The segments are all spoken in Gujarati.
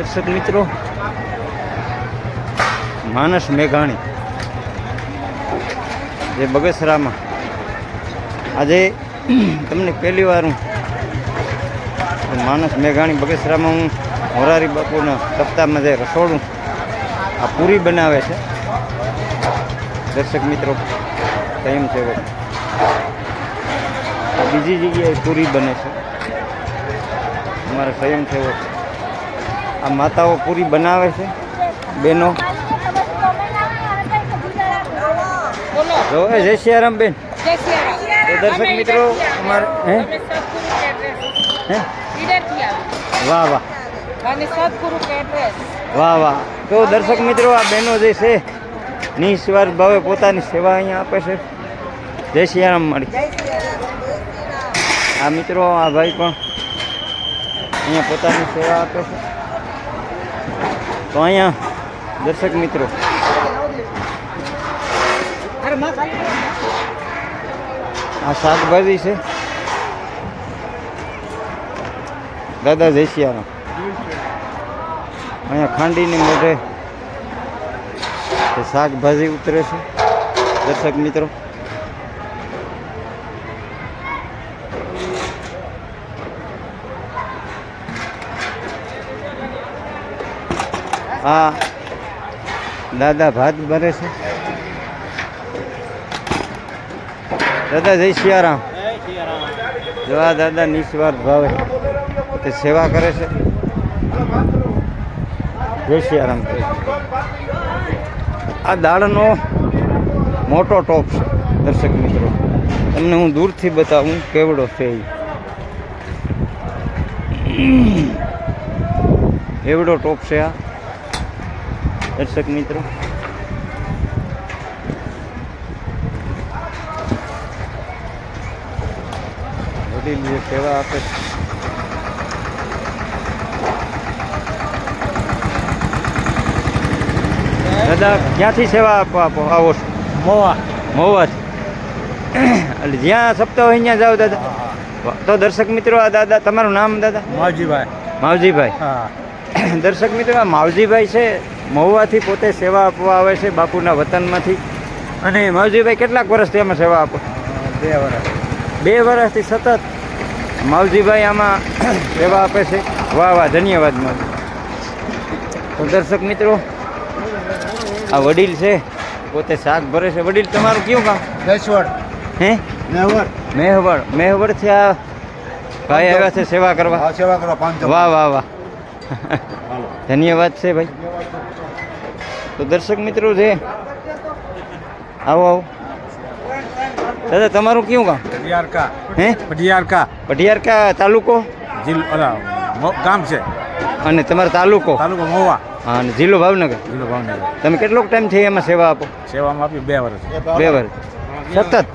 દર્શક મિત્રો, માનસ મેઘાણી જે બગસરામાં આજે તમને પહેલી વાર હું માનસ મેઘાણી બગસરામાં હું મોરારી બાપુના સપ્તાહમાં જે રસોડું આ પૂરી બનાવે છે દર્શક મિત્રો કેમ છે બીજી જગ્યાએ પૂરી બને છે અમારા સ્વયંસેવક આ માતાઓ પૂરી બનાવે છે બેનો જો જય સિયારામ બેન તો દર્શક મિત્રો અમારે વાહ વાહ વાહ વાહ તો દર્શક મિત્રો આ બહેનો જે છે નિસ્વાર્થ ભાવે પોતાની સેવા અહીંયા આપે છે જય સિયારામ મળી આ મિત્રો આ ભાઈ પણ અહીંયા પોતાની સેવા આપે છે તો અહીંયા દર્શક મિત્રો આ શાકભાજી છે દાદા જય સિયારામ અહીંયા ખાંડીની મોઢે શાકભાજી ઉતરે છે દર્શક મિત્રો આ દાદા ભાત ભરે છે દાદા જય સિયારામ જો આ દાદા નિસ્વાર્થ ભાવે તે સેવા કરે છે જય સિયારામ આ દાળનો મોટો ટોપ છે દર્શક મિત્રો તમને હું દૂરથી બતાવું કેવડો છે એવડો ટોપ છે આ દર્શક મિત્રો વડીલ જે સેવા આપે છે દાદા ક્યાંથી સેવા આપો આવો છો મહુવાથી એટલે જ્યાં સપ્તાહ હોય ત્યાં જાઓ દાદા તો દર્શક મિત્રો આ દાદા તમારું નામ દાદા માવજીભાઈ દર્શક મિત્રો આ માવજીભાઈ છે મહુવાથી પોતે સેવા આપવા આવે છે બાપુના વતનમાંથી અને માવજીભાઈ કેટલાક વર્ષથી આમાં સેવા આપો 2 વર્ષથી સતત માવજીભાઈ આમાં સેવા આપે છે વાહ વાહ ધન્યવાદ તો દર્શક મિત્રો આ વડીલ છે પોતે શાક ભરે છે વડીલ તમારું કયું કામ હે મેહવડથી આ ભાઈ આવ્યા છે સેવા કરવા વાહ વાહ વાહ ધન્યવાદ છે ભાઈ તો દર્શક મિત્રો છે આવો દાદા તમારું કયું કામ પઢિયારકા તાલુકો ગામ છે અને તમારો તાલુકો મહુવા હા અને જિલ્લો ભાવનગર તમે કેટલોક ટાઈમ થઈ એમાં સેવા આપો સેવામાં આપી 2 વર્ષ સતત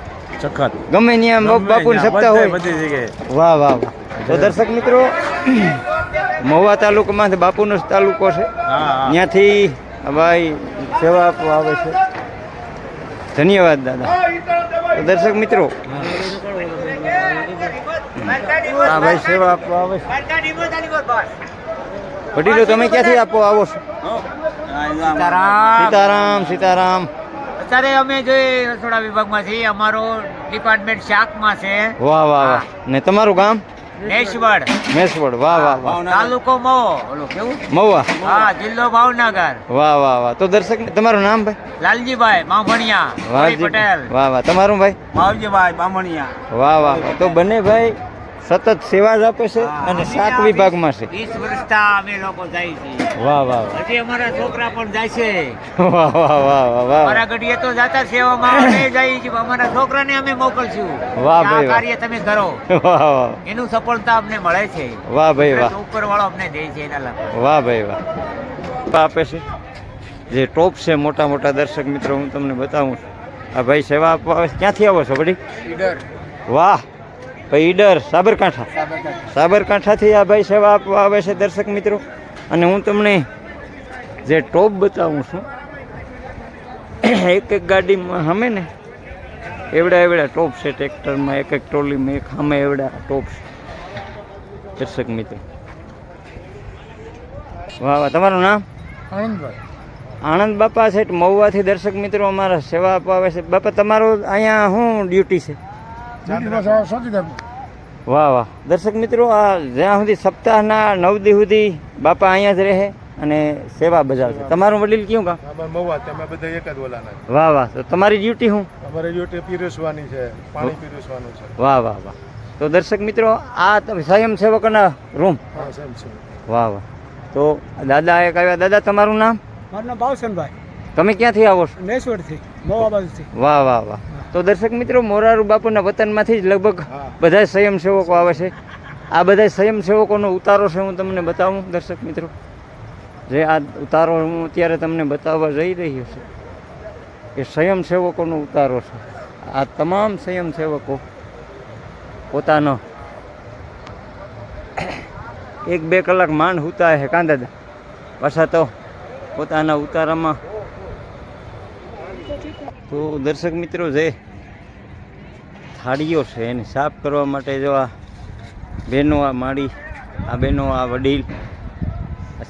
ગમે ત્યાં બાપુની સપ્તાહ હોય બધી જગ્યાએ વાહ વાહ વાહ તો દર્શક મિત્રો મહુવા તાલુકામાં બાપુનો તાલુકો છે ત્યાંથી ભાઈ સેવા આપવા આવે છે ધન્યવાદ દાદા તો દર્શક મિત્રો હા ભાઈ સેવા આપવા આવે છે વડીલો તમે ક્યાંથી આવો છો સીતારામ અત્યારે અમે જોઈએ રસોડા વિભાગમાં છીએ અમારો ડિપાર્ટમેન્ટ શાકમાં છે વાહ વાહ વાહ ને તમારું ગામ મેસવડ વાહ વાહ વાહ તાલુકો મહુવા હા જિલ્લો ભાવનગર વાહ વાહ વાહ તો દર્શક તમારું નામ ભાઈ લાલજીભાઈ મામણિયા પટેલ વાહ વાહ તમારું ભાઈ માવજીભાઈ મામણિયા વાહ વાહ તો બંને ભાઈ સતત સેવા જ આપે છે અને શાક વિભાગમાં છે 20 વર્ષથી અમે લોકો જાય છે વાહ વાહ હજી અમારા છોકરા પણ જાય છે વાહ વાહ વાહ વાહ અમારા ગઢીએ તો જાતા સેવામાં અમે જાય છે અમારા છોકરાને અમે મોકલશું વાહ આ ભાઈ કાર્ય તમે કરો વાહ વાહ એનું સફળતા અમને મળે છે વાહ ભાઈ વાહ ઉપર વાળો અમને દે છે એના લાભ વાહ ભાઈ વાહ આપે છે જે ટોપ છે મોટા મોટા દર્શક મિત્રો હું તમને બતાવું છું આ ભાઈ સેવા આપવા આવે ક્યાંથી આવો છો બડી વાહ ભાઈ ઈડર સાબરકાંઠાથી આ ભાઈ સેવા આપવા આવે છે દર્શક મિત્રો અને હું તમને જે ટોપ બતાવું છું એક ગાડીમાં અમે ને એવડા ટોપ છે ટ્રેક્ટરમાં એક ટ્રોલીમાં એક સામે એવડા ટોપ છે દર્શક મિત્રો વાહ વાહ. તમારું નામ? આનંદભાઈ. આણંદ બાપા છે મહુવાથી દર્શક મિત્રો અમારા સેવા આપવા આવે છે. બાપા તમારું અહીંયા શું ડ્યુટી છે? વાહ વાહ. દર્શક મિત્રો આ જ્યાં સુધી સપ્તાહના 9 દી સુધી બાપા અહીંયા જ રહે અને સેવા બજાવશે. તમારું વડીલ કયું કામ? મહુવા તમે બધા એક જ ઓલાના. વાહ વાહ. તો તમારી ડ્યુટી શું? અમારે ડ્યુટી પીરસવાની છે, પાણી પીરસવાનું છે. વાહ વાહ વાહ. તો દર્શક મિત્રો આ સ્વયંસેવકોના રૂમ. હા સેમ છે. વાહ વાહ. તો દાદા એક આવ્યા. દાદા તમારું નામ? મારું નામ ભાવસનભાઈ, તમે ક્યાંથી આવો છો? નેસવડથી, મોવા બાજુથી. વાહ વાહ વાહ. તો દર્શક મિત્રો મોરારુ બાપુના વતનમાંથી જ લગભગ બધા સ્વયંસેવકો આવે છે. આ બધા સ્વયંસેવકોનો ઉતારો છે, હું તમને બતાવું દર્શક મિત્રો. જે આ ઉતારો હું અત્યારે તમને બતાવવા જઈ રહ્યો છું એ સ્વયંસેવકોનો ઉતારો છે. આ તમામ સ્વયંસેવકો પોતાનો 1-2 કલાક માંડ હુતા છે કાં દાદા, પાછા તો પોતાના ઉતારામાં. તો દર્શક મિત્રો જે થાળીઓ છે એને સાફ કરવા માટે જો આ બહેનો, આ માળી, આ બહેનો, આ વડીલ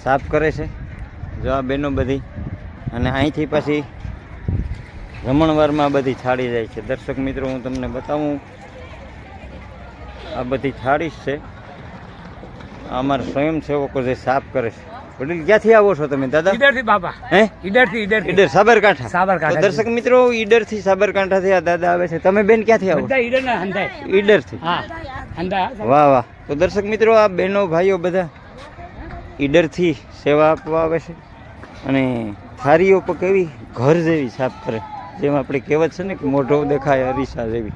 સાફ કરે છે. જો આ બહેનો બધી, અને અહીંથી પાછી રમણવારમાં બધી થાળી જાય છે. દર્શક મિત્રો હું તમને બતાવું, આ બધી થાળી જ છે. આ અમારા સ્વયંસેવકો જે સાફ કરે છે. વડીલ ક્યાંથી આવો છો તમે દાદા? ઈડરથી બાપા. હે? ઈડરથી. ઈડર સાબરકાંઠા. સાબરકાંઠા. તો દર્શક મિત્રો ઈડરથી સાબરકાંઠાથી આ દાદા આવે છે. તમે બેન ક્યાંથી આવો? બધા ઈડરના હંધાય. ઈડરથી. હા, હંધા. વાહ વાહ. તો દર્શક મિત્રો આ બહેનો ભાઈઓ બધા ઈડરથી સેવા આપવા આવે છે અને થાળીઓ પર કેવી ઘર જેવી સાફ કરે, જેમ આપણે કહેવત છે ને કે મોઢો દેખાય અરીસા જેવી.